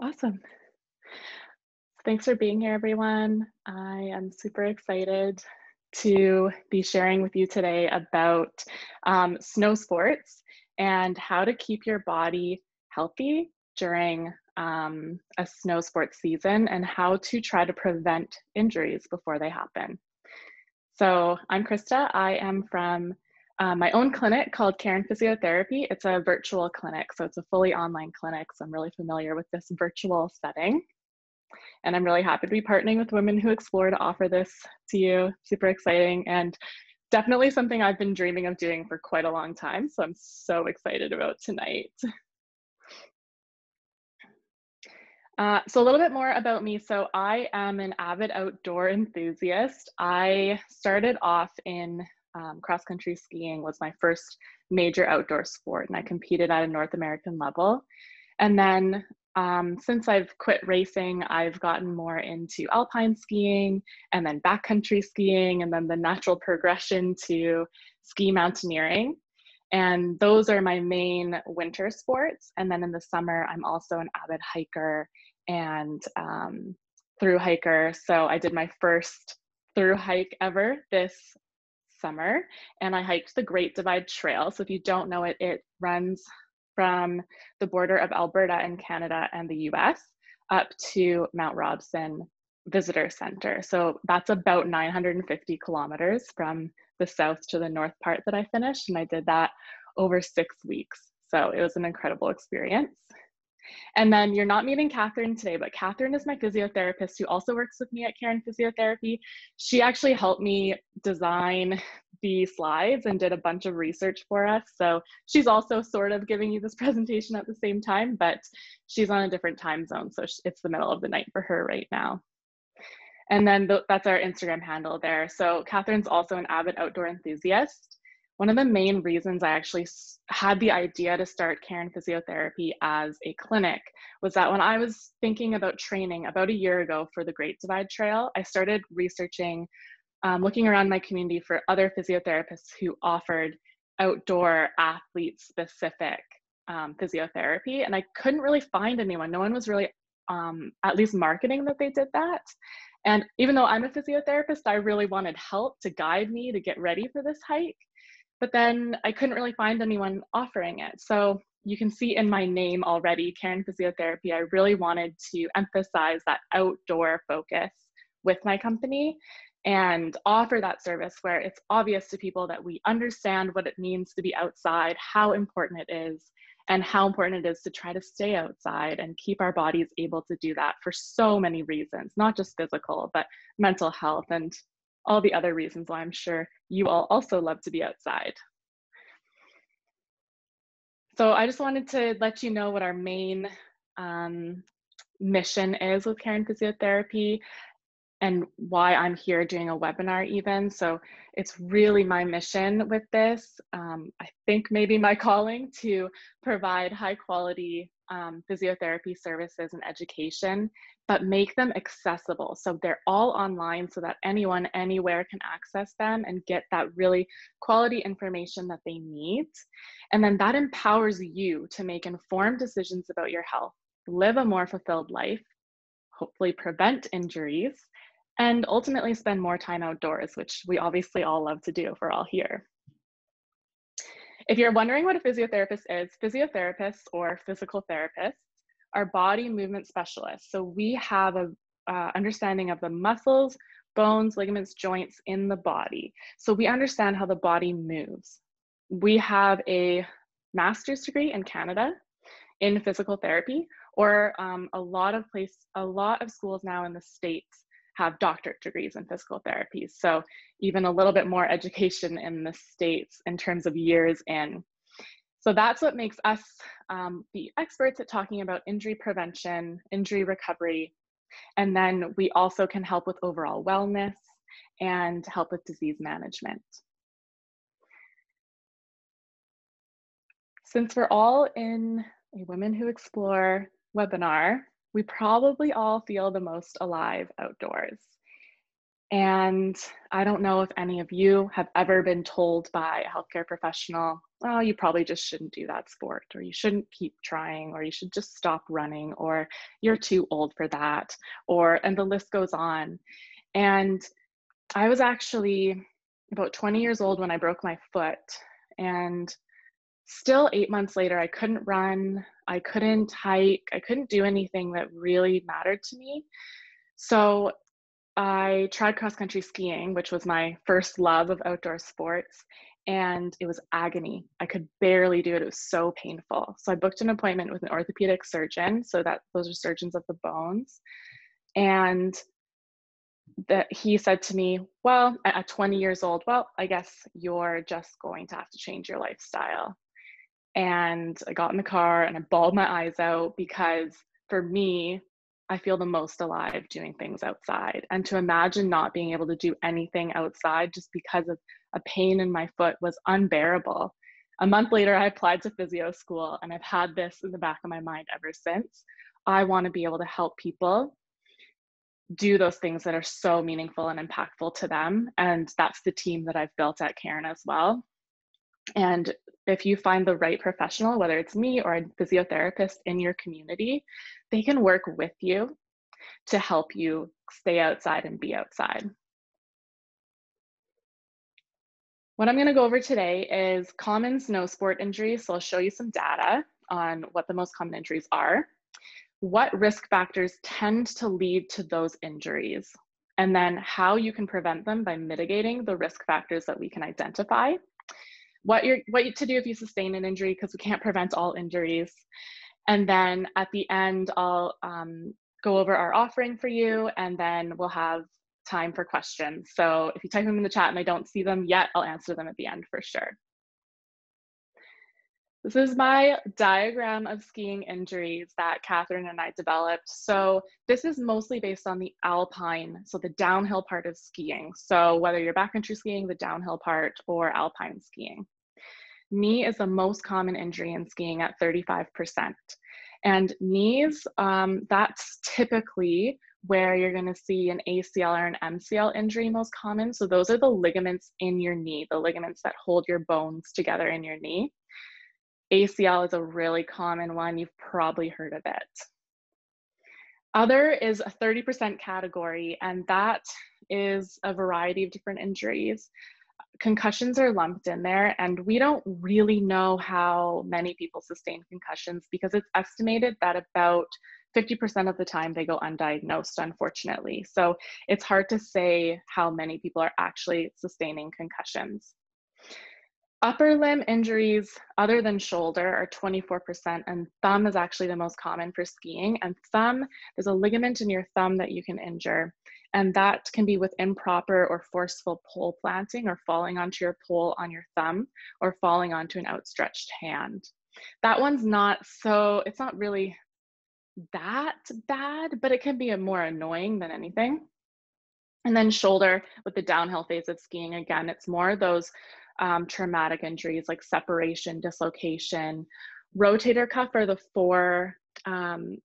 Awesome. Thanks for being here, everyone. I am super excited to be sharing with you today about snow sports and how to keep your body healthy during a snow sports season and how to try to prevent injuries before they happen. So I'm Krysta. I am from my own clinic called Cairn Physiotherapy. It's a virtual clinic, so it's a fully online clinic. So I'm really familiar with this virtual setting. And I'm really happy to be partnering with Women Who Explore to offer this to you. Super exciting and definitely something I've been dreaming of doing for quite a long time. So I'm so excited about tonight. So a little bit more about me. So I am an avid outdoor enthusiast. I started off in cross-country skiing was my first major outdoor sport, and I competed at a North American level. And then since I've quit racing, I've gotten more into Alpine skiing and then backcountry skiing, and then the natural progression to ski mountaineering. And those are my main winter sports. And then in the summer, I'm also an avid hiker and through hiker. So I did my first through hike ever this summer, and I hiked the Great Divide Trail. So if you don't know it, it runs from the border of Alberta and Canada and the US up to Mount Robson Visitor Center. So that's about 950 kilometers from the south to the north part that I finished, and I did that over 6 weeks. So it was an incredible experience. And then you're not meeting Catherine today, but Catherine is my physiotherapist who also works with me at Cairn Physiotherapy. She actually helped me design the slides and did a bunch of research for us. So she's also sort of giving you this presentation at the same time, but she's on a different time zone. So it's the middle of the night for her right now. And then that's our Instagram handle there. So Catherine's also an avid outdoor enthusiast. One of the main reasons I actually had the idea to start Cairn Physiotherapy as a clinic was that when I was thinking about training about a year ago for the Great Divide Trail, I started researching, looking around my community for other physiotherapists who offered outdoor athlete-specific physiotherapy, and I couldn't really find anyone. No one was really at least marketing that they did that. And even though I'm a physiotherapist, I really wanted help to guide me to get ready for this hike. But then I couldn't really find anyone offering it. So you can see in my name already, Cairn Physiotherapy, I really wanted to emphasize that outdoor focus with my company and offer that service where it's obvious to people that we understand what it means to be outside, how important it is, and how important it is to try to stay outside and keep our bodies able to do that for so many reasons, not just physical, but mental health and all the other reasons why I'm sure you all also love to be outside. So I just wanted to let you know what our main mission is with Cairn Physiotherapy and why I'm here doing a webinar even. So it's really my mission with this. I think maybe my calling to provide high quality physiotherapy services and education, but make them accessible. So they're all online so that anyone, anywhere can access them and get that really quality information that they need. And then that empowers you to make informed decisions about your health, live a more fulfilled life, hopefully prevent injuries, and ultimately spend more time outdoors, which we obviously all love to do if we're all here. If you're wondering what a physiotherapist is, physiotherapists or physical therapists are body movement specialists. So we have a understanding of the muscles, bones, ligaments, joints in the body. So we understand how the body moves. We have a master's degree in Canada in physical therapy, or a lot of schools now in the States have doctorate degrees in physical therapy. So even a little bit more education in the States in terms of years in. So that's what makes us the experts at talking about injury prevention, injury recovery, and then we also can help with overall wellness and help with disease management. Since we're all in a Women Who Explore webinar, we probably all feel the most alive outdoors. And I don't know if any of you have ever been told by a healthcare professional oh, you probably just shouldn't do that sport, or you shouldn't keep trying, or you should just stop running, or you're too old for that, and the list goes on. And I was actually about 20 years old when I broke my foot, and still 8 months later, I couldn't run, I couldn't hike, I couldn't do anything that really mattered to me. So I tried cross country skiing, which was my first love of outdoor sports, and it was agony. I could barely do it. It was so painful. So I booked an appointment with an orthopedic surgeon, so that those are surgeons of the bones. And that he said to me, well, at 20 years old, well, I guess you're just going to have to change your lifestyle. And I got in the car and I bawled my eyes out, because for me, I feel the most alive doing things outside. And to imagine not being able to do anything outside just because of a pain in my foot was unbearable. A month later, I applied to physio school, and I've had this in the back of my mind ever since. I want to be able to help people do those things that are so meaningful and impactful to them. And that's the team that I've built at Cairn as well. And if you find the right professional, whether it's me or a physiotherapist in your community, they can work with you to help you stay outside and be outside. What I'm going to go over today is common snow sport injuries. So I'll show you some data on what the most common injuries are, what risk factors tend to lead to those injuries, and then how you can prevent them by mitigating the risk factors that we can identify. What to do if you sustain an injury, because we can't prevent all injuries. And then at the end, I'll go over our offering for you, and then we'll have time for questions. So if you type them in the chat and I don't see them yet, I'll answer them at the end for sure. This is my diagram of skiing injuries that Catherine and I developed. So this is mostly based on the Alpine, so the downhill part of skiing. So whether you're backcountry skiing, the downhill part, or Alpine skiing. Knee is the most common injury in skiing at 35%. And knees, that's typically where you're going to see an ACL or an MCL injury most common. So those are the ligaments in your knee, the ligaments that hold your bones together in your knee. ACL is a really common one. You've probably heard of it. Other is a 30% category, and that is a variety of different injuries. Concussions are lumped in there, and we don't really know how many people sustain concussions, because it's estimated that about 50% of the time they go undiagnosed, unfortunately. So it's hard to say how many people are actually sustaining concussions. Upper limb injuries other than shoulder are 24%, and thumb is actually the most common for skiing. And thumb, there's a ligament in your thumb that you can injure, and that can be with improper or forceful pole planting, or falling onto your pole on your thumb, or falling onto an outstretched hand. That one's it's not really that bad, but it can be more annoying than anything. And then shoulder, with the downhill phase of skiing, again, it's more those traumatic injuries like separation, dislocation. Rotator cuff are the four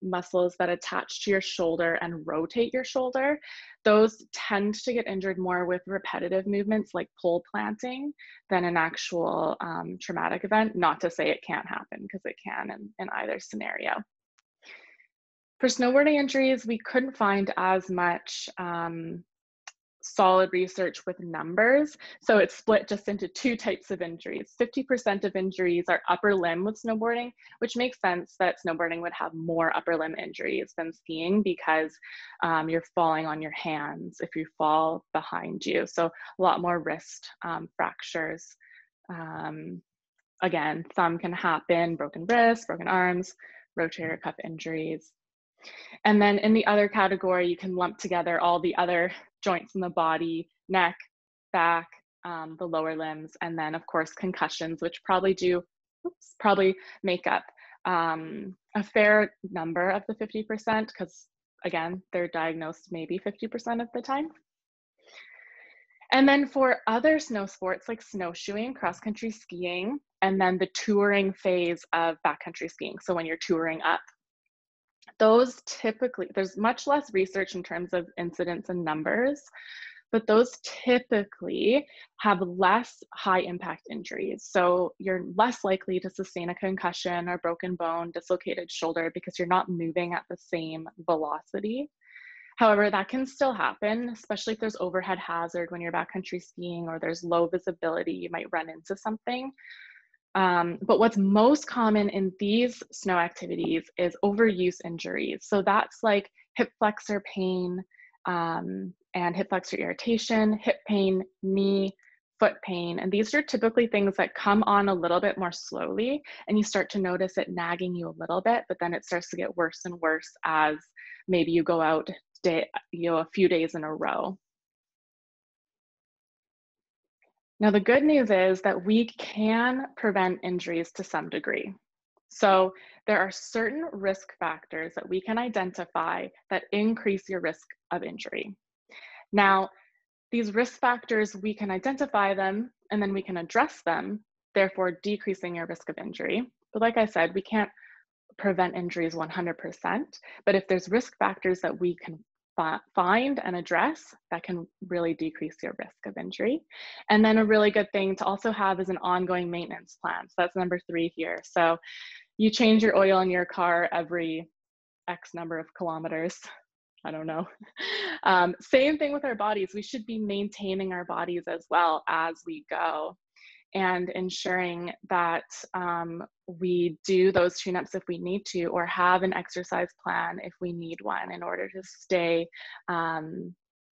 muscles that attach to your shoulder and rotate your shoulder. Those tend to get injured more with repetitive movements like pole planting than an actual traumatic event. Not to say it can't happen, because it can in either scenario. For snowboarding injuries, we couldn't find as much solid research with numbers. So it's split just into two types of injuries. 50% of injuries are upper limb with snowboarding, which makes sense that snowboarding would have more upper limb injuries than skiing, because you're falling on your hands if you fall behind you. So a lot more wrist fractures. Again, thumb can happen, broken wrists, broken arms, rotator cuff injuries. And then in the other category, you can lump together all the other joints in the body, neck, back, the lower limbs, and then of course concussions, which probably make up a fair number of the 50%, because again, they're diagnosed maybe 50% of the time. And then for other snow sports like snowshoeing, cross-country skiing, and then the touring phase of backcountry skiing, so when you're touring up, those typically, there's much less research in terms of incidence and numbers, but those typically have less high impact injuries. So you're less likely to sustain a concussion or broken bone, dislocated shoulder, because you're not moving at the same velocity. However, that can still happen, especially if there's overhead hazard when you're backcountry skiing or there's low visibility, you might run into something. But what's most common in these snow activities is overuse injuries. So that's like hip flexor pain and hip flexor irritation, hip pain, knee, foot pain. And these are typically things that come on a little bit more slowly, and you start to notice it nagging you a little bit, but then it starts to get worse and worse as maybe you go out a few days in a row. Now, the good news is that we can prevent injuries to some degree. So there are certain risk factors that we can identify that increase your risk of injury. Now, these risk factors, we can identify them and then we can address them, therefore decreasing your risk of injury. But like I said, we can't prevent injuries 100%, but if there's risk factors that we can find and address, that can really decrease your risk of injury. And then a really good thing to also have is an ongoing maintenance plan. So that's number 3 here. So you change your oil in your car every X number of kilometers. I don't know. Same thing with our bodies. We should be maintaining our bodies as well as we go, and ensuring that we do those tune-ups if we need to, or have an exercise plan if we need one in order to stay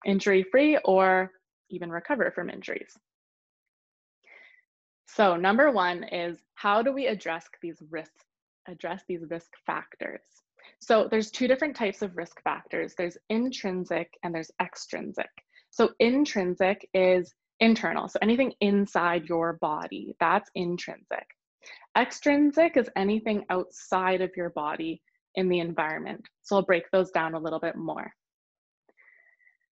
injury-free or even recover from injuries. So number 1 is, how do we address these risk factors? So there's 2 different types of risk factors. There's intrinsic and there's extrinsic. So intrinsic is internal, so anything inside your body, that's intrinsic. Extrinsic is anything outside of your body in the environment. So I'll break those down a little bit more.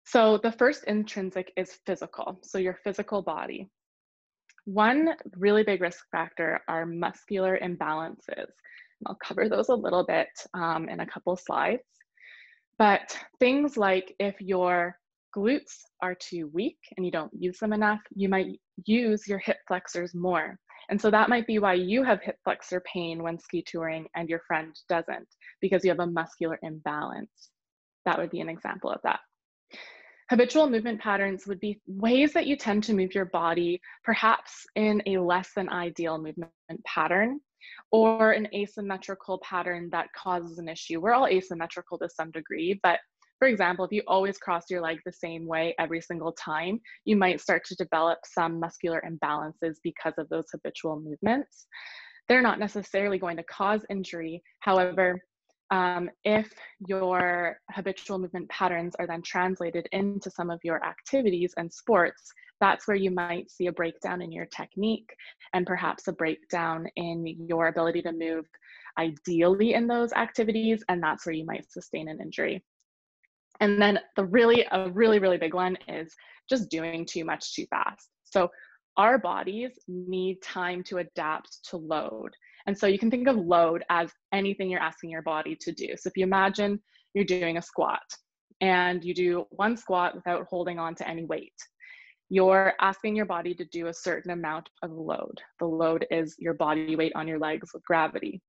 So the first intrinsic is physical, so your physical body. One really big risk factor are muscular imbalances. I'll cover those a little bit in a couple slides. But things like if your glutes are too weak and you don't use them enough, you might use your hip flexors more. And so that might be why you have hip flexor pain when ski touring and your friend doesn't, because you have a muscular imbalance. That would be an example of that. Habitual movement patterns would be ways that you tend to move your body, perhaps in a less than ideal movement pattern, or an asymmetrical pattern that causes an issue. We're all asymmetrical to some degree, but for example, if you always cross your leg the same way every single time, you might start to develop some muscular imbalances because of those habitual movements. They're not necessarily going to cause injury. However, if your habitual movement patterns are then translated into some of your activities and sports, that's where you might see a breakdown in your technique and perhaps a breakdown in your ability to move ideally in those activities, and that's where you might sustain an injury. And then a really big one is just doing too much too fast. So our bodies need time to adapt to load. And so you can think of load as anything you're asking your body to do. So if you imagine you're doing a squat and you do one squat without holding on to any weight, you're asking your body to do a certain amount of load. The load is your body weight on your legs with gravity.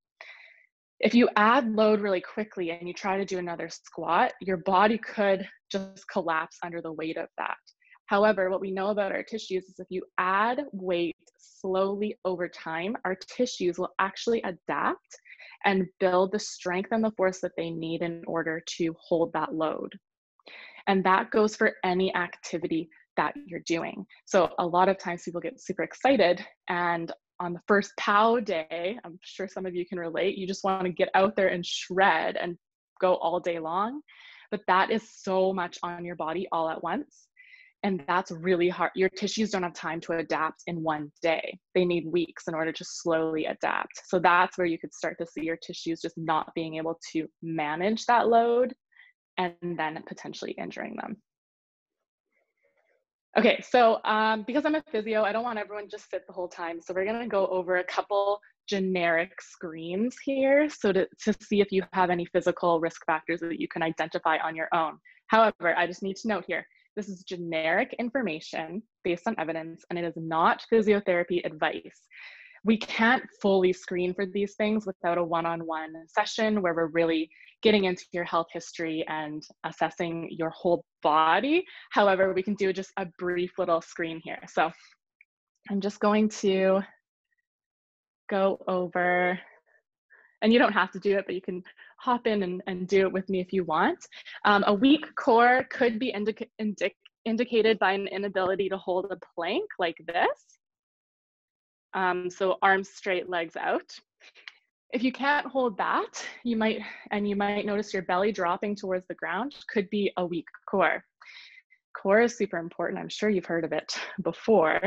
If you add load really quickly and you try to do another squat, your body could just collapse under the weight of that. However, what we know about our tissues is if you add weight slowly over time, our tissues will actually adapt and build the strength and the force that they need in order to hold that load. And that goes for any activity that you're doing. So a lot of times people get super excited, and on the first POW day, I'm sure some of you can relate, you just want to get out there and shred and go all day long. But that is so much on your body all at once. And that's really hard. Your tissues don't have time to adapt in one day. They need weeks in order to slowly adapt. So that's where you could start to see your tissues just not being able to manage that load and then potentially injuring them. Okay, so because I'm a physio, I don't want everyone to just sit the whole time. So we're gonna go over a couple generic screens here so to see if you have any physical risk factors that you can identify on your own. However, I just need to note here, This is generic information based on evidence, and it is not physiotherapy advice. We can't fully screen for these things without a one-on-one session where we're really getting into your health history and assessing your whole body. However, we can do just a brief little screen here. So I'm just going to go over, and you don't have to do it, but you can hop in and do it with me if you want. A weak core could be indicated by an inability to hold a plank like this. So arms straight, legs out. If you can't hold that, you might notice your belly dropping towards the ground, could be a weak core. Core is super important. I'm sure you've heard of it before.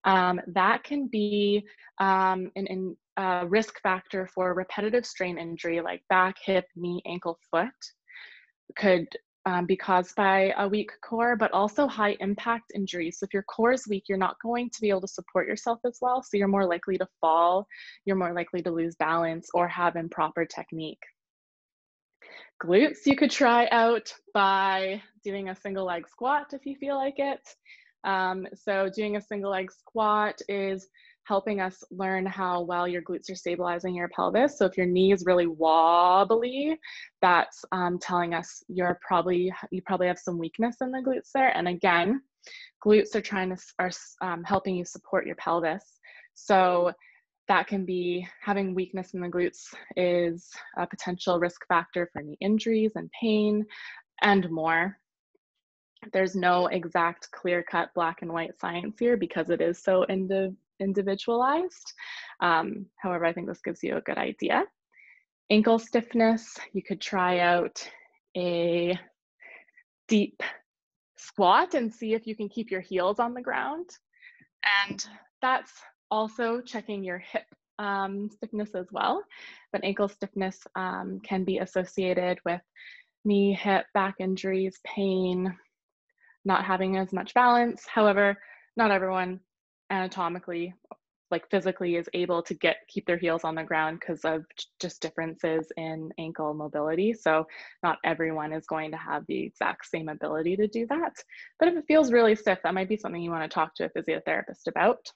That can be a risk factor for repetitive strain injury like back, hip, knee, ankle, foot. Could be caused by a weak core, but also high impact injuries. So if your core is weak, you're not going to be able to support yourself as well. So you're more likely to fall, you're more likely to lose balance or have improper technique. Glutes, you could try out by doing a single leg squat if you feel like it. So doing a single leg squat is helping us learn how well your glutes are stabilizing your pelvis. So if your knee is really wobbly, that's telling us you probably have some weakness in the glutes there. And again, glutes are helping you support your pelvis. So that can be, having weakness in the glutes is a potential risk factor for knee injuries and pain and more. There's no exact clear-cut black and white science here because it is so individualized. However, I think this gives you a good idea. Ankle stiffness, you could try out a deep squat and see if you can keep your heels on the ground. And that's also checking your hip stiffness as well. But ankle stiffness can be associated with knee, hip, back injuries, pain, not having as much balance. However, not everyone anatomically, like physically, is able to keep their heels on the ground because of just differences in ankle mobility. So not everyone is going to have the exact same ability to do that. But if it feels really stiff, that might be something you want to talk to a physiotherapist about.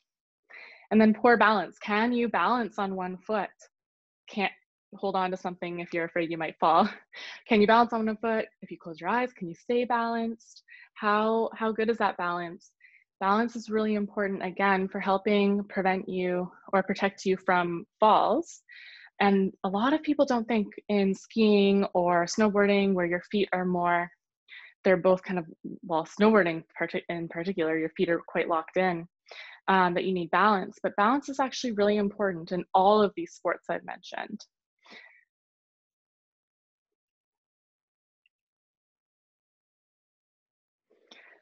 And then poor balance. Can you balance on one foot? Can't hold on to something if you're afraid you might fall. Can you balance on one foot? If you close your eyes, can you stay balanced? How good is that balance? Balance is really important, again, for helping prevent you or protect you from falls. And a lot of people don't think in skiing or snowboarding, where your feet are more, they're both kind of, well, snowboarding in particular, your feet are quite locked in, that you need balance. But balance is actually really important in all of these sports I've mentioned.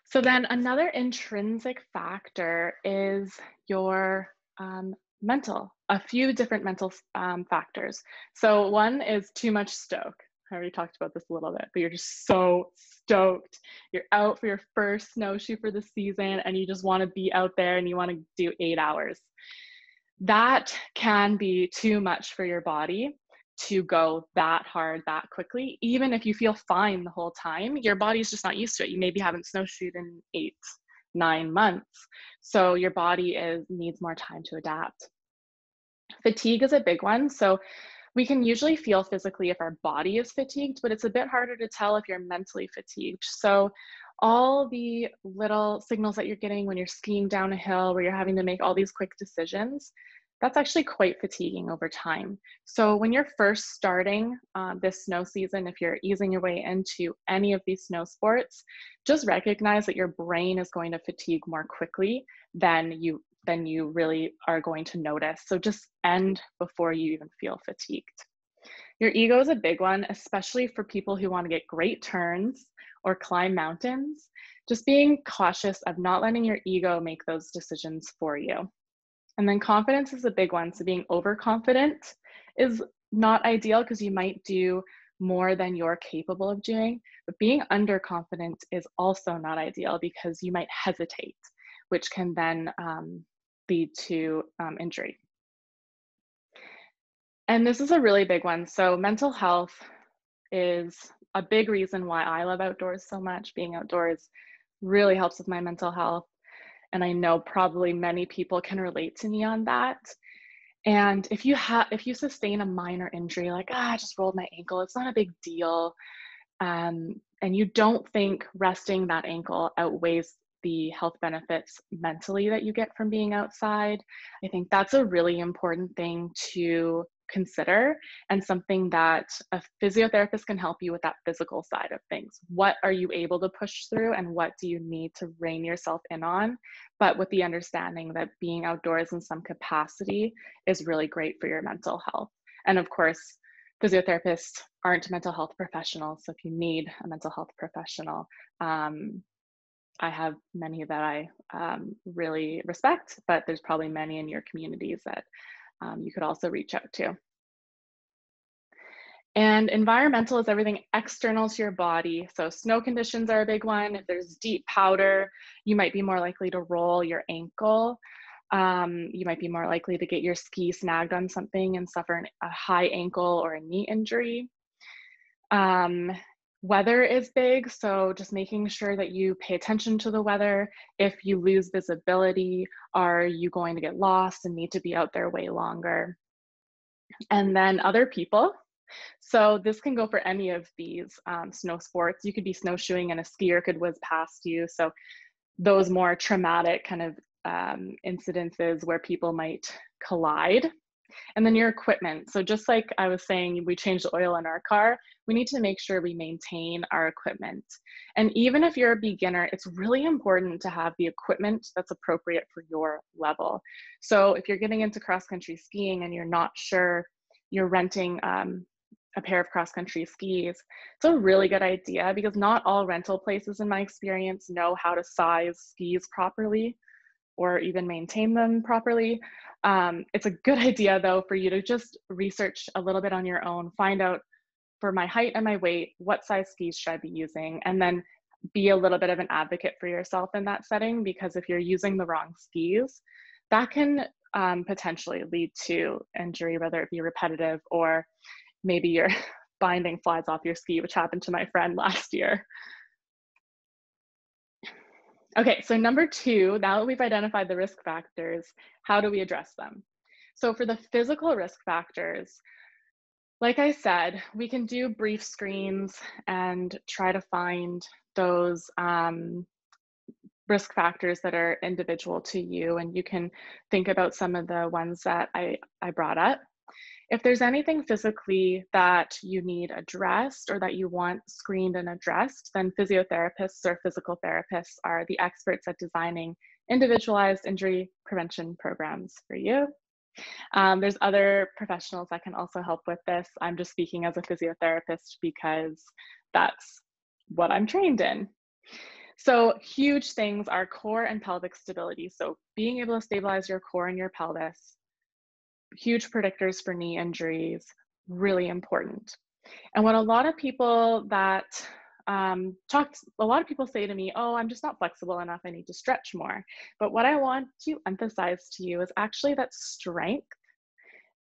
So then another intrinsic factor is your a few different mental factors. So one is too much stoke. I already talked about this a little bit, but you're just so stoked. You're out for your first snowshoe for the season and you just want to be out there and you want to do 8 hours. That can be too much for your body to go that hard that quickly. Even if you feel fine the whole time, your body's just not used to it. You maybe haven't snowshoed in 8-9 months. So your body needs more time to adapt. Fatigue is a big one. So we can usually feel physically if our body is fatigued, but it's a bit harder to tell if you're mentally fatigued. So all the little signals that you're getting when you're skiing down a hill, where you're having to make all these quick decisions, that's actually quite fatiguing over time. So when you're first starting this snow season, if you're easing your way into any of these snow sports, just recognize that your brain is going to fatigue more quickly than you really are going to notice. So just end before you even feel fatigued. Your ego is a big one, especially for people who want to get great turns or climb mountains. Just being cautious of not letting your ego make those decisions for you. And then confidence is a big one. So being overconfident is not ideal because you might do more than you're capable of doing, but being underconfident is also not ideal because you might hesitate, which can then lead to injury. And this is a really big one. So mental health is a big reason why I love outdoors so much. Being outdoors really helps with my mental health. And I know probably many people can relate to me on that. And if you sustain a minor injury, like, I just rolled my ankle, it's not a big deal. And you don't think resting that ankle outweighs the health benefits mentally that you get from being outside, I think that's a really important thing to consider, and something that a physiotherapist can help you with, that physical side of things. What are you able to push through, and what do you need to rein yourself in on? But with the understanding that being outdoors in some capacity is really great for your mental health. And of course, physiotherapists aren't mental health professionals. So if you need a mental health professional, I have many that I really respect, but there's probably many in your communities that you could also reach out to. And environmental is everything external to your body. So snow conditions are a big one. If there's deep powder, you might be more likely to roll your ankle. You might be more likely to get your ski snagged on something and suffer a high ankle or a knee injury. Weather is big, so just making sure that you pay attention to the weather. If you lose visibility, are you going to get lost and need to be out there way longer? And then other people. So this can go for any of these snow sports. You could be snowshoeing and a skier could whiz past you. So those more traumatic kind of incidences where people might collide. And then your equipment. So just like I was saying, we change the oil in our car, we need to make sure we maintain our equipment. And even if you're a beginner, it's really important to have the equipment that's appropriate for your level. So if you're getting into cross-country skiing and you're not sure, you're renting a pair of cross-country skis, it's a really good idea, because not all rental places, in my experience, know how to size skis properly or even maintain them properly. It's a good idea though for you to just research a little bit on your own, find out, for my height and my weight, what size skis should I be using, and then be a little bit of an advocate for yourself in that setting, because if you're using the wrong skis, that can potentially lead to injury, whether it be repetitive or maybe your binding flies off your ski, which happened to my friend last year. Okay, so number 2, now that we've identified the risk factors, how do we address them? So for the physical risk factors, like I said, we can do brief screens and try to find those risk factors that are individual to you, and you can think about some of the ones that I brought up. If there's anything physically that you need addressed or that you want screened and addressed, then physiotherapists or physical therapists are the experts at designing individualized injury prevention programs for you. There's other professionals that can also help with this. I'm just speaking as a physiotherapist because that's what I'm trained in. So huge things are core and pelvic stability. So being able to stabilize your core and your pelvis, huge predictors for knee injuries, really important. And what a lot of people that a lot of people say to me, oh, I'm just not flexible enough, I need to stretch more. But what I want to emphasize to you is actually that strength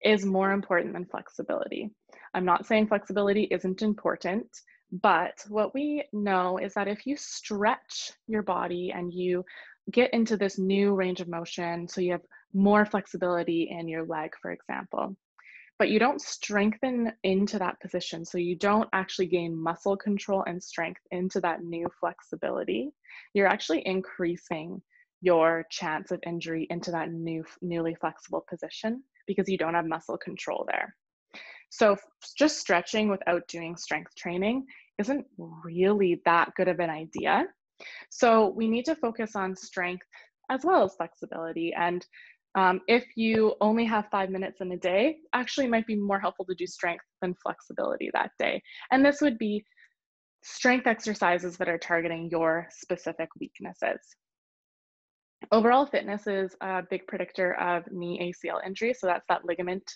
is more important than flexibility. I'm not saying flexibility isn't important, but what we know is that if you stretch your body and you get into this new range of motion, so you have more flexibility in your leg, for example, but you don't strengthen into that position, so you don't actually gain muscle control and strength into that new flexibility, you're actually increasing your chance of injury into that newly flexible position because you don't have muscle control there. So just stretching without doing strength training isn't really that good of an idea. So we need to focus on strength as well as flexibility. And if you only have 5 minutes in a day, actually it might be more helpful to do strength than flexibility that day. And this would be strength exercises that are targeting your specific weaknesses. Overall fitness is a big predictor of knee ACL injury. So that's that ligament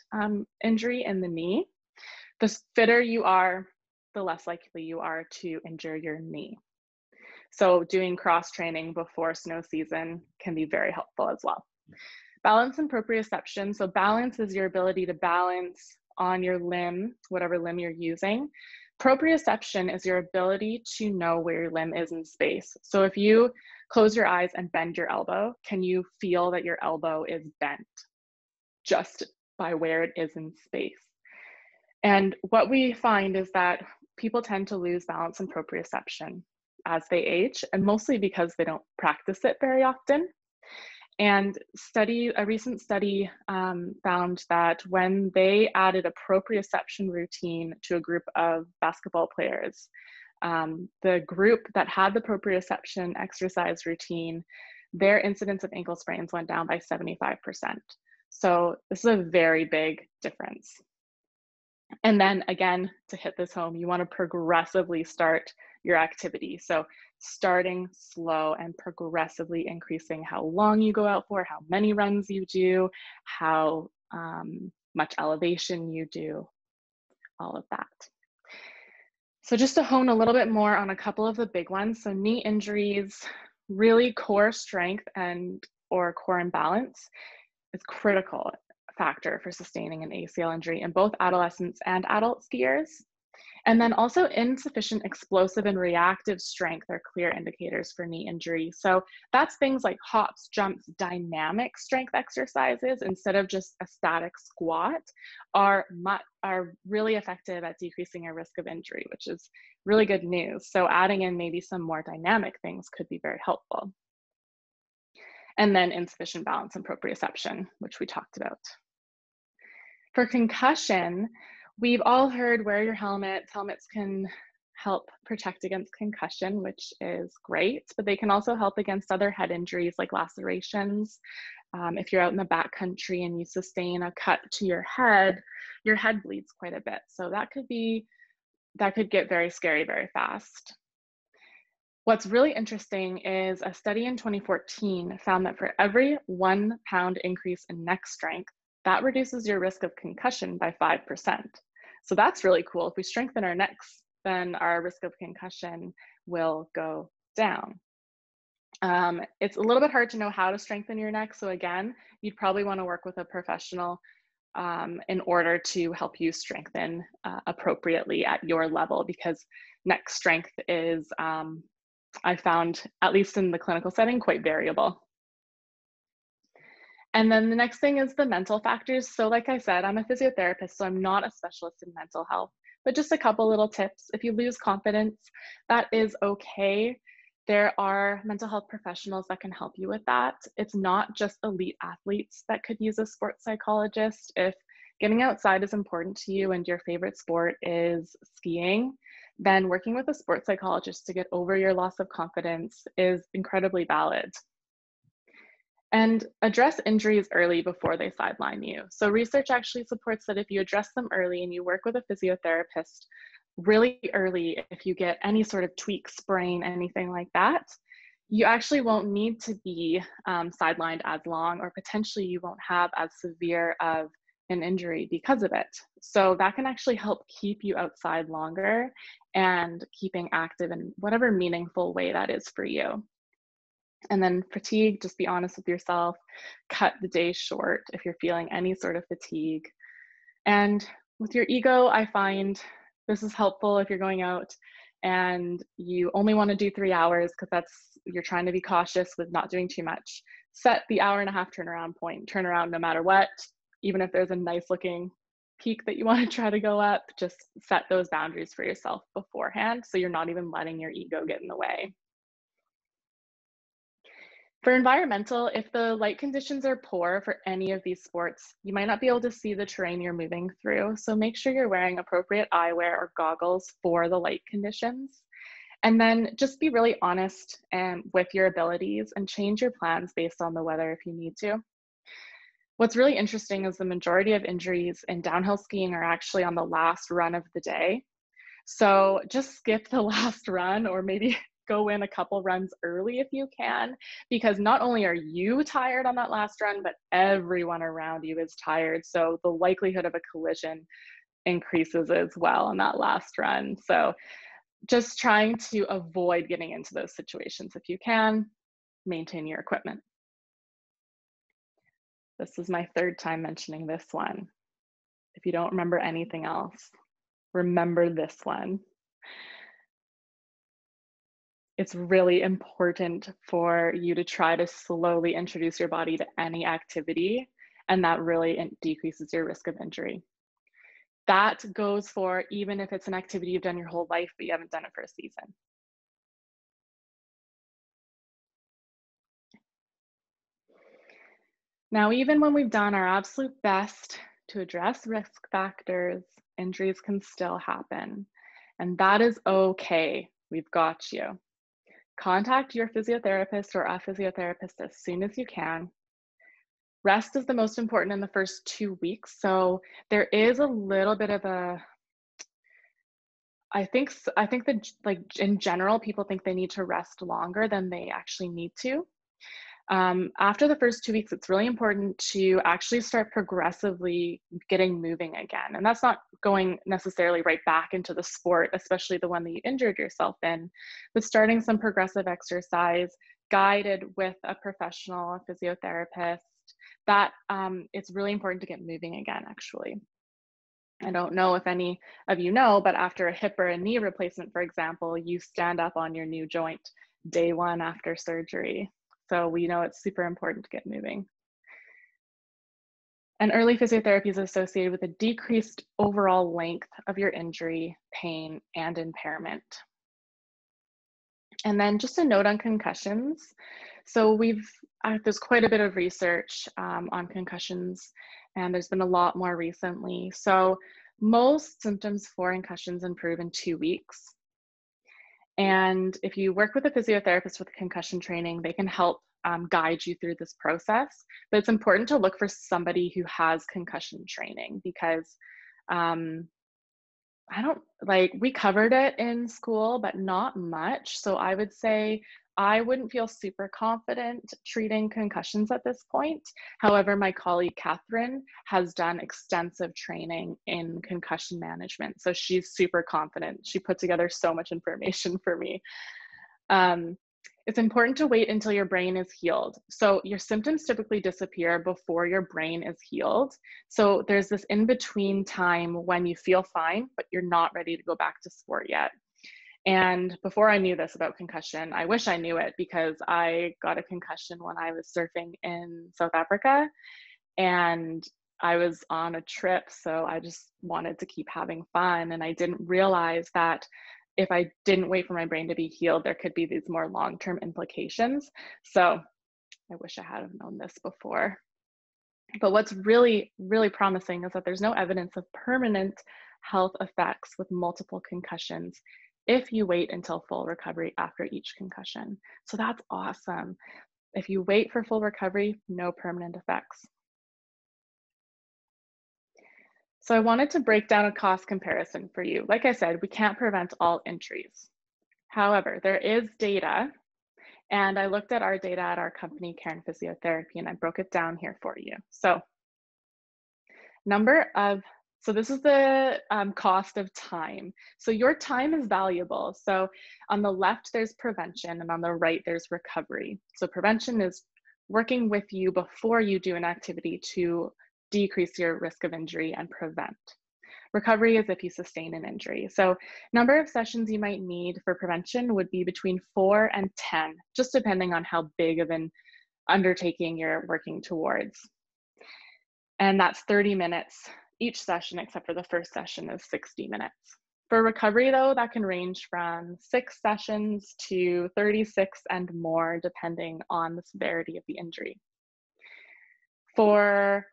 injury in the knee. The fitter you are, the less likely you are to injure your knee. So doing cross training before snow season can be very helpful as well. Balance and proprioception. So balance is your ability to balance on your limb, whatever limb you're using. Proprioception is your ability to know where your limb is in space. So if you close your eyes and bend your elbow, can you feel that your elbow is bent just by where it is in space? And what we find is that people tend to lose balance and proprioception as they age, and mostly because they don't practice it very often. And a recent study found that when they added a proprioception routine to a group of basketball players, the group that had the proprioception exercise routine, their incidence of ankle sprains went down by 75%. So this is a very big difference. And then again, to hit this home, you want to progressively start your activity. So starting slow and progressively increasing how long you go out for, how many runs you do, how much elevation you do, all of that. So just to hone a little bit more on a couple of the big ones. So knee injuries, really core strength or core imbalance is critical factor for sustaining an ACL injury in both adolescents and adult skiers. And then also insufficient explosive and reactive strength are clear indicators for knee injury. So that's things like hops, jumps, dynamic strength exercises instead of just a static squat are really effective at decreasing your risk of injury, which is really good news. So adding in maybe some more dynamic things could be very helpful. And then insufficient balance and proprioception, which we talked about. For concussion, we've all heard wear your helmet. Helmets can help protect against concussion, which is great, but they can also help against other head injuries like lacerations. If you're out in the backcountry and you sustain a cut to your head bleeds quite a bit. So that could get very scary very fast. What's really interesting is a study in 2014 found that for every 1 pound increase in neck strength, that reduces your risk of concussion by 5%. So that's really cool. If we strengthen our necks, then our risk of concussion will go down. It's a little bit hard to know how to strengthen your neck. So again, you'd probably want to work with a professional in order to help you strengthen appropriately at your level, because neck strength is, I found, at least in the clinical setting, quite variable. And then the next thing is the mental factors. So like I said, I'm a physiotherapist, so I'm not a specialist in mental health, but just a couple little tips. If you lose confidence, that is okay. There are mental health professionals that can help you with that. It's not just elite athletes that could use a sports psychologist. If getting outside is important to you and your favorite sport is skiing, then working with a sports psychologist to get over your loss of confidence is incredibly valid. And address injuries early before they sideline you. So research actually supports that if you address them early and you work with a physiotherapist really early, if you get any sort of tweak, sprain, anything like that, you actually won't need to be sidelined as long, or potentially you won't have as severe of an injury because of it. So that can actually help keep you outside longer and keeping active in whatever meaningful way that is for you. And then fatigue, just be honest with yourself, cut the day short if you're feeling any sort of fatigue. And with your ego, I find this is helpful if you're going out and you only want to do 3 hours because you're trying to be cautious with not doing too much. Set the 1.5-hour turnaround point, turn around no matter what, even if there's a nice looking peak that you want to try to go up, just set those boundaries for yourself beforehand so you're not even letting your ego get in the way. For environmental, if the light conditions are poor for any of these sports, you might not be able to see the terrain you're moving through. So make sure you're wearing appropriate eyewear or goggles for the light conditions. And then just be really honest with your abilities and change your plans based on the weather if you need to. What's really interesting is the majority of injuries in downhill skiing are actually on the last run of the day. So just skip the last run, or maybe go in a couple runs early if you can, because not only are you tired on that last run, but everyone around you is tired. So the likelihood of a collision increases as well on that last run. So just trying to avoid getting into those situations if you can. Maintain your equipment. This is my 3rd time mentioning this one. If you don't remember anything else, remember this one. It's really important for you to try to slowly introduce your body to any activity, and that really decreases your risk of injury. That goes for even if it's an activity you've done your whole life, but you haven't done it for a season. Now, even when we've done our absolute best to address risk factors, injuries can still happen. And that is okay. We've got you. Contact your physiotherapist or a physiotherapist as soon as you can. Rest is the most important in the first 2 weeks. So there is a little bit of a, I think that like in general, people think they need to rest longer than they actually need to. After the first 2 weeks, it's really important to actually start progressively getting moving again. And that's not going necessarily right back into the sport, especially the one that you injured yourself in, but starting some progressive exercise guided with a professional, a physiotherapist, that it's really important to get moving again, actually. I don't know if any of you know, but after a hip or a knee replacement, for example, you stand up on your new joint day one after surgery. So we know it's super important to get moving. And early physiotherapy is associated with a decreased overall length of your injury, pain, and impairment. And then just a note on concussions. So there's quite a bit of research on concussions, and there's been a lot more recently. So most symptoms for concussions improve in 2 weeks. And if you work with a physiotherapist with concussion training, they can help guide you through this process. But it's important to look for somebody who has concussion training because we covered it in school, but not much. So I would say I wouldn't feel super confident treating concussions at this point. However, my colleague Catherine has done extensive training in concussion management. So she's super confident. She put together so much information for me. It's important to wait until your brain is healed. So your symptoms typically disappear before your brain is healed. So there's this in-between time when you feel fine, but you're not ready to go back to sport yet. And before I knew this about concussion, I wish I knew it because I got a concussion when I was surfing in South Africa and I was on a trip. So I just wanted to keep having fun. And I didn't realize that if I didn't wait for my brain to be healed, there could be these more long-term implications. So I wish I had known this before. But what's really, really promising is that there's no evidence of permanent health effects with multiple concussions if you wait until full recovery after each concussion. So that's awesome. If you wait for full recovery, no permanent effects. So I wanted to break down a cost comparison for you. Like I said, we can't prevent all injuries. However, there is data, and I looked at our data at our company, Cairn Physiotherapy, and I broke it down here for you. So this is the cost of time. So your time is valuable. So on the left, there's prevention, and on the right, there's recovery. So prevention is working with you before you do an activity to decrease your risk of injury and prevent. Recovery is if you sustain an injury. So number of sessions you might need for prevention would be between 4 and 10, just depending on how big of an undertaking you're working towards. And that's 30 minutes each session, except for the first session is 60 minutes. For recovery though, that can range from 6 sessions to 36 and more, depending on the severity of the injury. For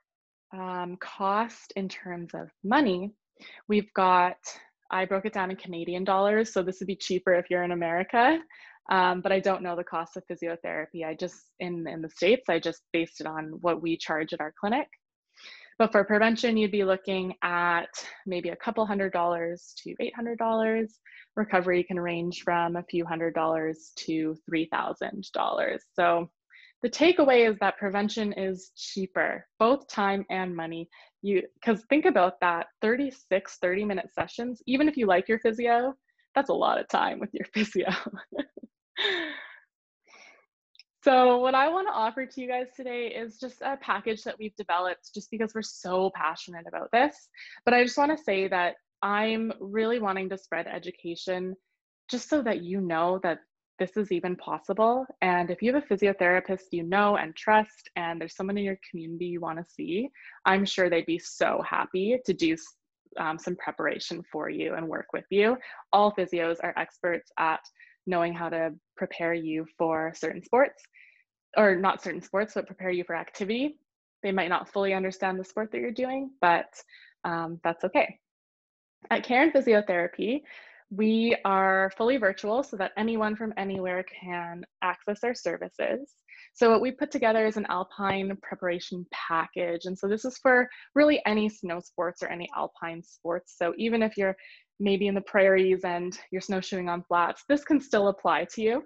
cost in terms of money, I broke it down in Canadian dollars, so this would be cheaper if you're in America, but I don't know the cost of physiotherapy. In the States, I just based it on what we charge at our clinic. But for prevention, you'd be looking at maybe a couple $100s to $800. Recovery can range from a few $100s to $3,000. So the takeaway is that prevention is cheaper, both time and money. Because think about that, 36 30-minute sessions, even if you like your physio, that's a lot of time with your physio. So what I want to offer to you guys today is just a package that we've developed just because we're so passionate about this. But I just want to say that I'm really wanting to spread education just so that you know that this is even possible. And if you have a physiotherapist you know and trust, and there's someone in your community you want to see, I'm sure they'd be so happy to do some preparation for you and work with you. All physios are experts at knowing how to prepare you for certain sports, or not certain sports, but prepare you for activity. They might not fully understand the sport that you're doing, but that's okay. At Cairn Physiotherapy, we are fully virtual so that anyone from anywhere can access our services. So what we put together is an Alpine preparation package. And so this is for really any snow sports or any Alpine sports. So even if you're maybe in the prairies and you're snowshoeing on flats, this can still apply to you.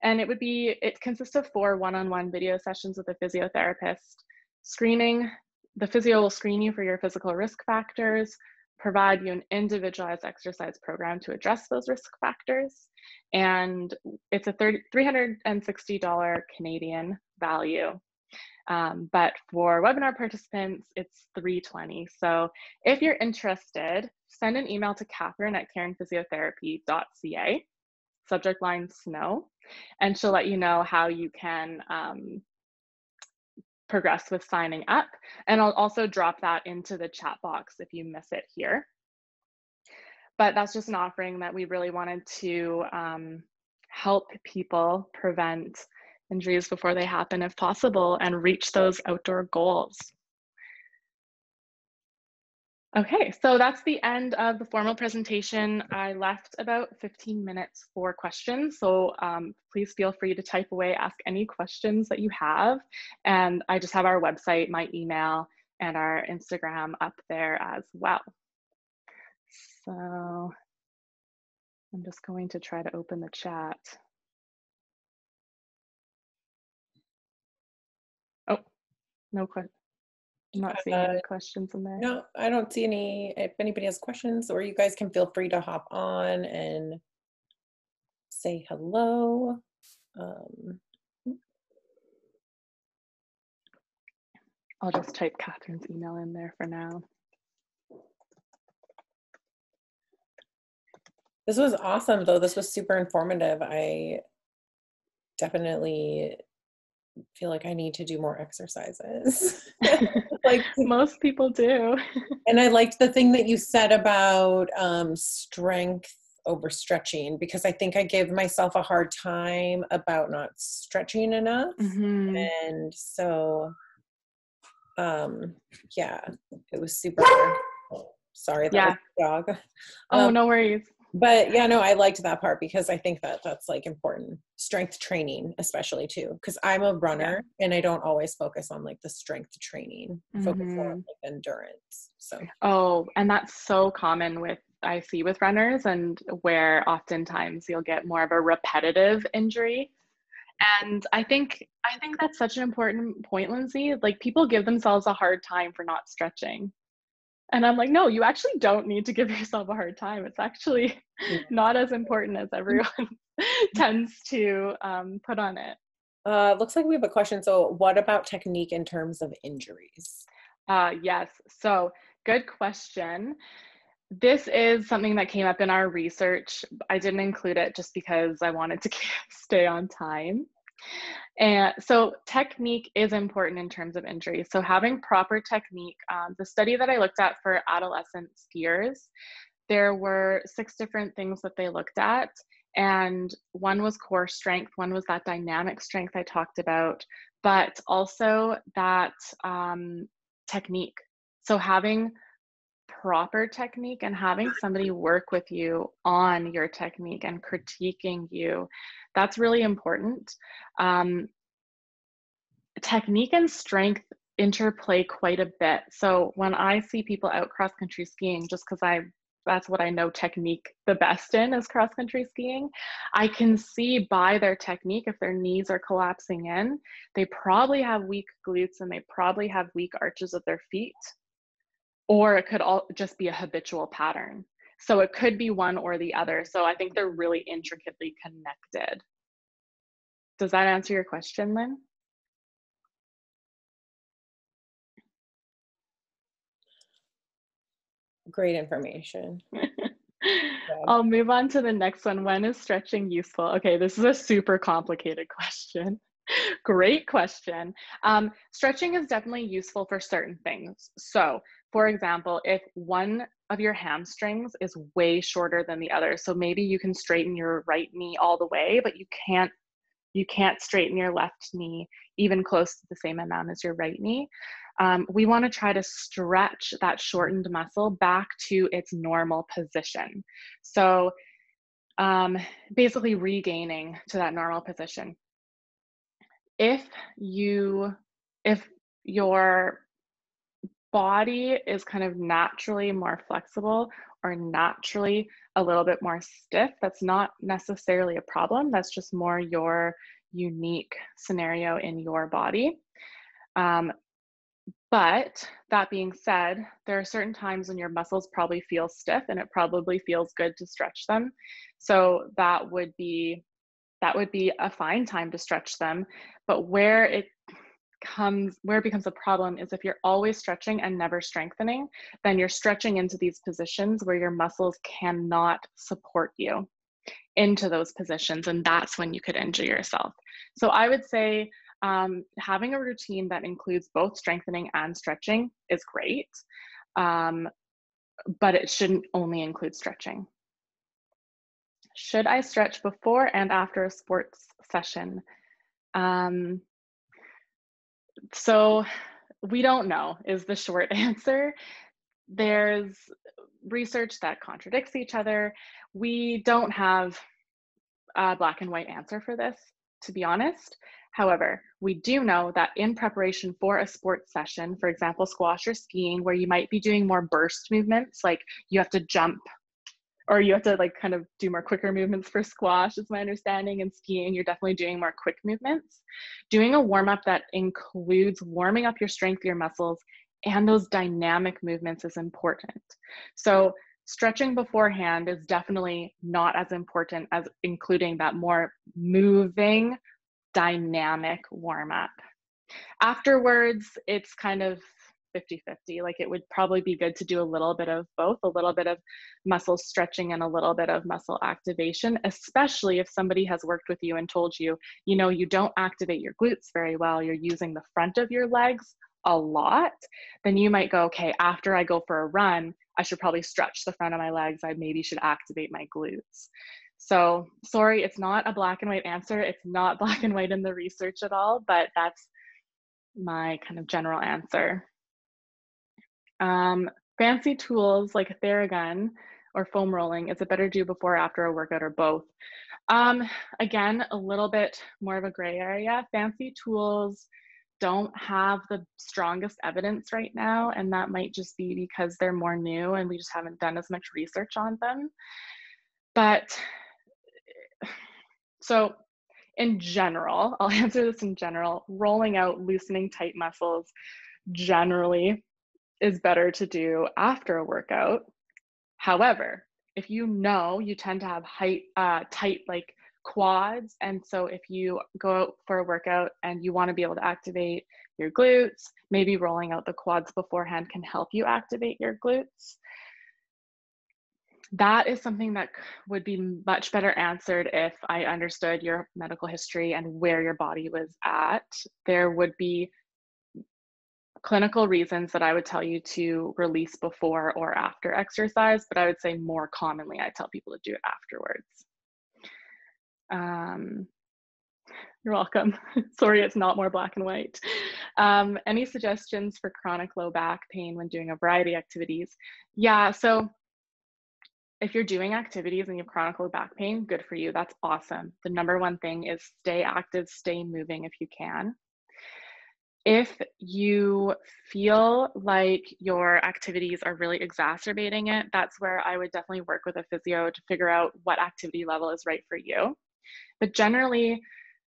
And it consists of 4 one-on-one video sessions with a physiotherapist. Screening, the physio will screen you for your physical risk factors, provide you an individualized exercise program to address those risk factors. And it's a $360 Canadian value. But for webinar participants, it's $320. So if you're interested, send an email to Carin at cairnphysiotherapy.ca, subject line snow, and she'll let you know how you can progress with signing up. And I'll also drop that into the chat box if you miss it here. But that's just an offering that we really wanted to help people prevent injuries before they happen if possible and reach those outdoor goals. Okay, so that's the end of the formal presentation. I left about 15 minutes for questions, so please feel free to type away, ask any questions that you have. And I just have our website, my email, and our Instagram up there as well. So I'm just going to try to open the chat. Oh, no question. I'm not seeing any questions in there. No, I don't see any. If anybody has questions, or you guys can feel free to hop on and say hello. I'll just type Catherine's email in there for now. This was awesome, though. This was super informative. I definitely feel like I need to do more exercises. Like most people do. And I liked the thing that you said about strength over stretching, because I think I give myself a hard time about not stretching enough. And so, yeah, it was super. Sorry, that was the dog. Oh, no worries. But yeah, no, I liked that part because I think that that's like important. Strength training, especially too, because I'm a runner and I don't always focus on like the strength training, focus more on like endurance. So. Oh, and that's so common I see with runners, and where oftentimes you'll get more of a repetitive injury. And I think that's such an important point, Lindsay. Like, people give themselves a hard time for not stretching. And I'm like, no, you actually don't need to give yourself a hard time. It's actually not as important as everyone tends to put on it. Looks like we have a question. So what about technique in terms of injuries? Yes, so good question. This is something that came up in our research. I didn't include it just because I wanted to stay on time. And so technique is important in terms of injury. So having proper technique, the study that I looked at for adolescent skiers, there were 6 different things that they looked at. And one was core strength, one was that dynamic strength I talked about, but also that technique. So having proper technique and having somebody work with you on your technique and critiquing you, that's really important. Technique and strength interplay quite a bit. So when I see people out cross-country skiing, just because that's what I know technique the best in, is cross-country skiing, I can see by their technique, if their knees are collapsing in, they probably have weak glutes and they probably have weak arches of their feet. Or it could all just be a habitual pattern. So it could be one or the other. So I think they're really intricately connected. Does that answer your question, Lynn? Great information. Good. I'll move on to the next one. When is stretching useful? Okay, this is a super complicated question. Great question. Stretching is definitely useful for certain things. So, for example, if one of your hamstrings is way shorter than the other, so maybe you can straighten your right knee all the way, but you can't straighten your left knee even close to the same amount as your right knee. We want to try to stretch that shortened muscle back to its normal position. So basically regaining to that normal position. If your body is kind of naturally more flexible or naturally a little bit more stiff, that's not necessarily a problem. That's just more your unique scenario in your body. But that being said, there are certain times when your muscles probably feel stiff and it probably feels good to stretch them. So that would be a fine time to stretch them. But where it becomes a problem is if you're always stretching and never strengthening, then you're stretching into these positions where your muscles cannot support you into those positions, and that's when you could injure yourself. So I would say having a routine that includes both strengthening and stretching is great, but it shouldn't only include stretching. Should I stretch before and after a sports session? So we don't know is the short answer. There's research that contradicts each other. We don't have a black and white answer for this, to be honest. However, we do know that in preparation for a sports session, for example, squash or skiing, where you might be doing more burst movements, like you have to jump or you have to like kind of do more quicker movements for squash, is my understanding. And skiing, you're definitely doing more quick movements. Doing a warm-up that includes warming up your strength, your muscles, and those dynamic movements is important. So stretching beforehand is definitely not as important as including that more moving, dynamic warm-up. Afterwards, it's kind of 50-50. Like it would probably be good to do a little bit of both, a little bit of muscle stretching and a little bit of muscle activation, especially if somebody has worked with you and told you, you know, you don't activate your glutes very well, you're using the front of your legs a lot, then you might go, okay, after I go for a run, I should probably stretch the front of my legs. I maybe should activate my glutes. So sorry, it's not a black and white answer. It's not black and white in the research at all, but that's my kind of general answer. Fancy tools like a Theragun or foam rolling, is it better to do before or after a workout or both? Again, a little bit more of a gray area. Fancy tools don't have the strongest evidence right now, and that might just be because they're more new and we just haven't done as much research on them. But so in general, I'll answer this in general, rolling out, loosening tight muscles generally is better to do after a workout. However, if you know you tend to have tight like quads, and so if you go out for a workout and you want to be able to activate your glutes, maybe rolling out the quads beforehand can help you activate your glutes. That is something that would be much better answered if I understood your medical history and where your body was at. There would be clinical reasons that I would tell you to release before or after exercise, but I would say more commonly I tell people to do it afterwards. You're welcome. Sorry, it's not more black and white. Any suggestions for chronic low back pain when doing a variety of activities? Yeah, so if you're doing activities and you have chronic low back pain, good for you. That's awesome. The number one thing is stay active, stay moving if you can. If you feel like your activities are really exacerbating it, that's where I would definitely work with a physio to figure out what activity level is right for you. But generally,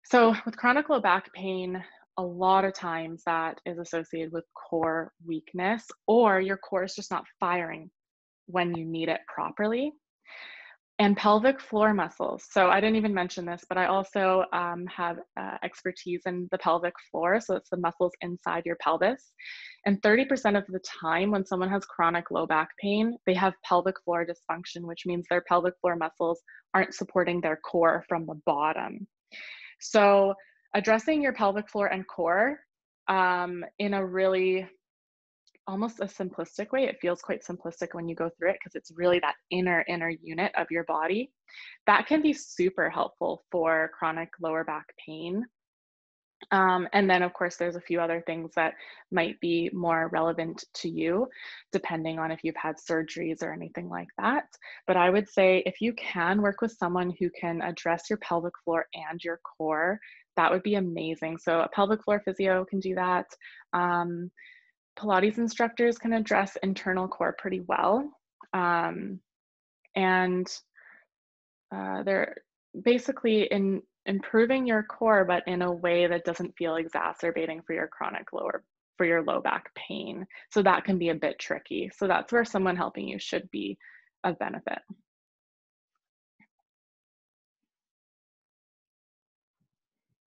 so with chronic low back pain, a lot of times that is associated with core weakness, or your core is just not firing when you need it properly. And pelvic floor muscles. So I didn't even mention this, but I also have expertise in the pelvic floor. So it's the muscles inside your pelvis. And 30% of the time when someone has chronic low back pain, they have pelvic floor dysfunction, which means their pelvic floor muscles aren't supporting their core from the bottom. So addressing your pelvic floor and core in a really almost a simplistic way. It feels quite simplistic when you go through it because it's really that inner unit of your body. That can be super helpful for chronic lower back pain. And then of course, there's a few other things that might be more relevant to you, depending on if you've had surgeries or anything like that. But I would say if you can work with someone who can address your pelvic floor and your core, that would be amazing. So a pelvic floor physio can do that. Pilates instructors can address internal core pretty well. And they're basically in improving your core, but in a way that doesn't feel exacerbating for your low back pain. So that can be a bit tricky. So that's where someone helping you should be of benefit.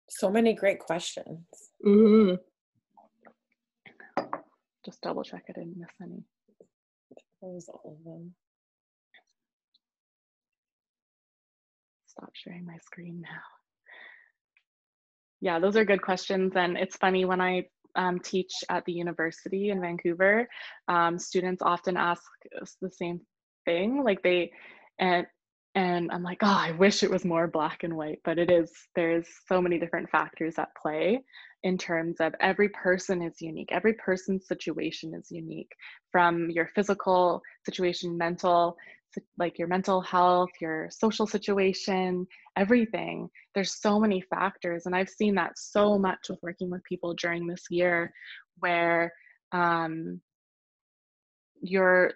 So many great questions. Mm-hmm. Just double check I didn't miss any. That was all of them. Stop sharing my screen now. Yeah, those are good questions. And it's funny when I teach at the university in Vancouver, students often ask us the same thing. Like and I'm like, oh, I wish it was more black and white, but there's so many different factors at play in terms of every person is unique. Every person's situation is unique, from your physical situation, like your mental health, your social situation, everything. There's so many factors. And I've seen that so much with working with people during this year where your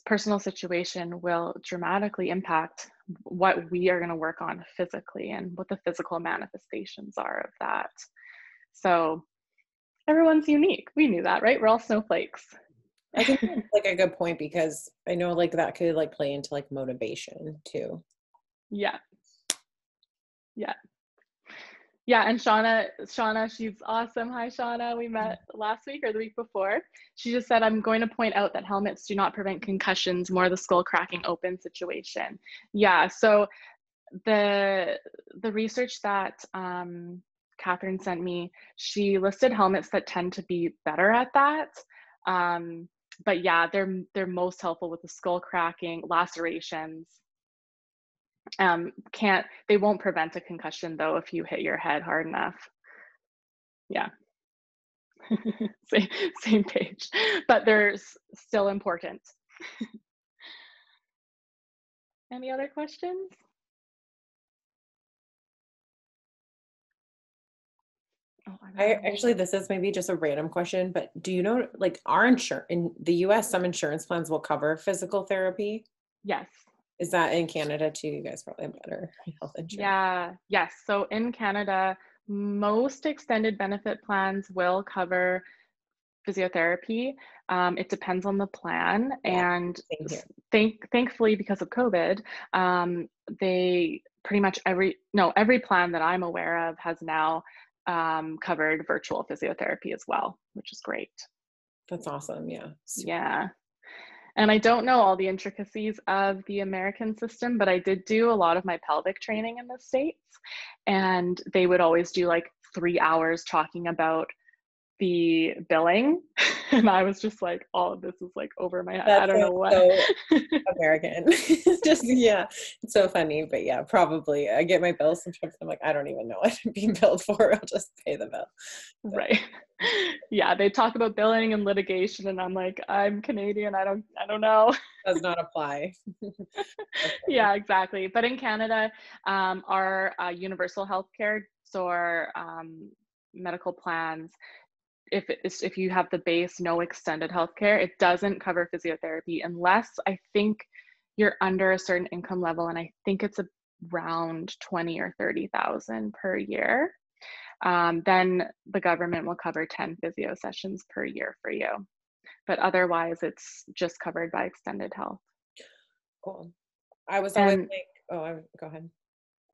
personal situation will dramatically impact what we are going to work on physically and what the physical manifestations are of that. So everyone's unique. We knew that, right? We're all snowflakes. I think that's like a good point, because I know like that could like play into like motivation too. Yeah. And Shauna, she's awesome. Hi, Shauna. We met last week or the week before. She just said, I'm going to point out that helmets do not prevent concussions, more the skull cracking open situation. Yeah, so the research that Catherine sent me, she listed helmets that tend to be better at that. But yeah, they're most helpful with the skull cracking, lacerations. They won't prevent a concussion though if you hit your head hard enough. Yeah. same page, but they're still important. Any other questions? Actually, this is maybe just a random question, but do you know, like, our insurance in the US, some insurance plans will cover physical therapy? Yes. Is that in Canada too? You guys probably have better health insurance. Yes. So in Canada, most extended benefit plans will cover physiotherapy. It depends on the plan, and thankfully, because of COVID, they pretty much every plan that I'm aware of has now covered virtual physiotherapy as well, which is great. That's awesome. Yeah. And I don't know all the intricacies of the American system, but I did do a lot of my pelvic training in the States, and they would always do like 3 hours talking about the billing. And I was just like, all of this is like over my head. I don't know what. So American. Just, yeah, it's so funny. But yeah, probably I get my bills sometimes. I'm like, I don't even know what I'm being billed for. I'll just pay the bill. So. Right. Yeah, they talk about billing and litigation, and I'm like, I'm Canadian. I don't know. Does not apply. Yeah, exactly. But in Canada, our universal healthcare, so our medical plans, if you have the base, no extended healthcare, it doesn't cover physiotherapy unless I think you're under a certain income level, and I think it's around 20 or 30,000 per year. Then the government will cover 10 physio sessions per year for you. But otherwise, it's just covered by extended health. Cool. I was always like, Go ahead.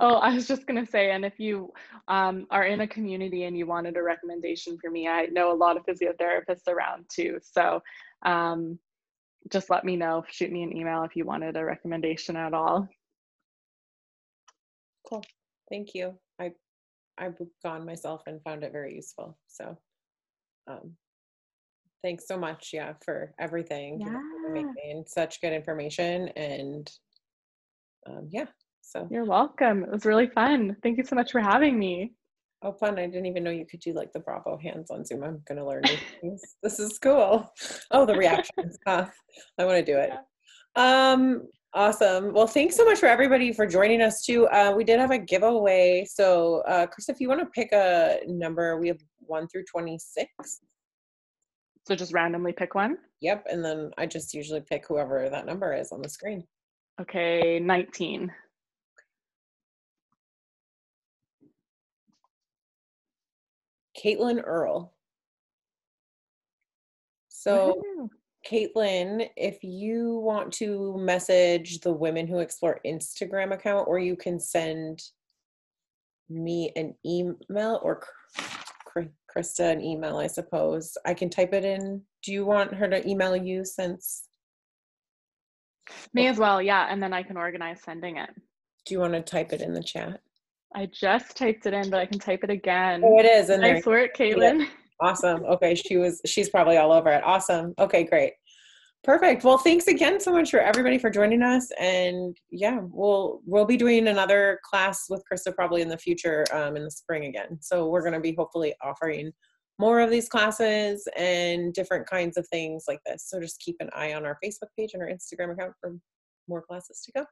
Oh, I was just going to say, and if you are in a community and you wanted a recommendation for me, I know a lot of physiotherapists around too. So just let me know, shoot me an email if you wanted a recommendation at all. Cool. Thank you. I've gone myself and found it very useful. So thanks so much, for everything. Yeah. For making such good information. And so you're welcome. It was really fun. Thank you so much for having me. Oh, fun. I didn't even know you could do like the Bravo hands on Zoom. I'm going to learn these things. This is cool. Oh, the reactions. I want to do it. Yeah. Awesome. Well, thanks so much for everybody for joining us too. We did have a giveaway. So, Krysta, if you want to pick a number, we have 1 through 26. So just randomly pick one? Yep. And then I just usually pick whoever that number is on the screen. Okay, 19. Caitlin Earl. So, Caitlin, if you want to message the Women Who Explore Instagram account, or you can send me an email, or Krysta an email, I suppose. I can type it in. Do you want her to email you since? Me as well, yeah. And then I can organize sending it. Do you want to type it in the chat? I just typed it in, but I can type it again. Oh, it is in there. Nice work, Caitlin. Awesome. Okay, she's probably all over it. Awesome. Okay, great. Perfect. Well, thanks again so much for everybody for joining us. And yeah, we'll be doing another class with Krysta probably in the future, in the spring again. So we're going to be hopefully offering more of these classes and different kinds of things like this. So just keep an eye on our Facebook page and our Instagram account for more classes to go.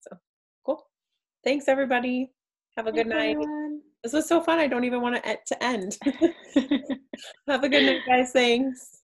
So cool. Thanks, everybody. Have a good night. Everyone. This was so fun. I don't even want it to end. Have a good night, guys. Thanks.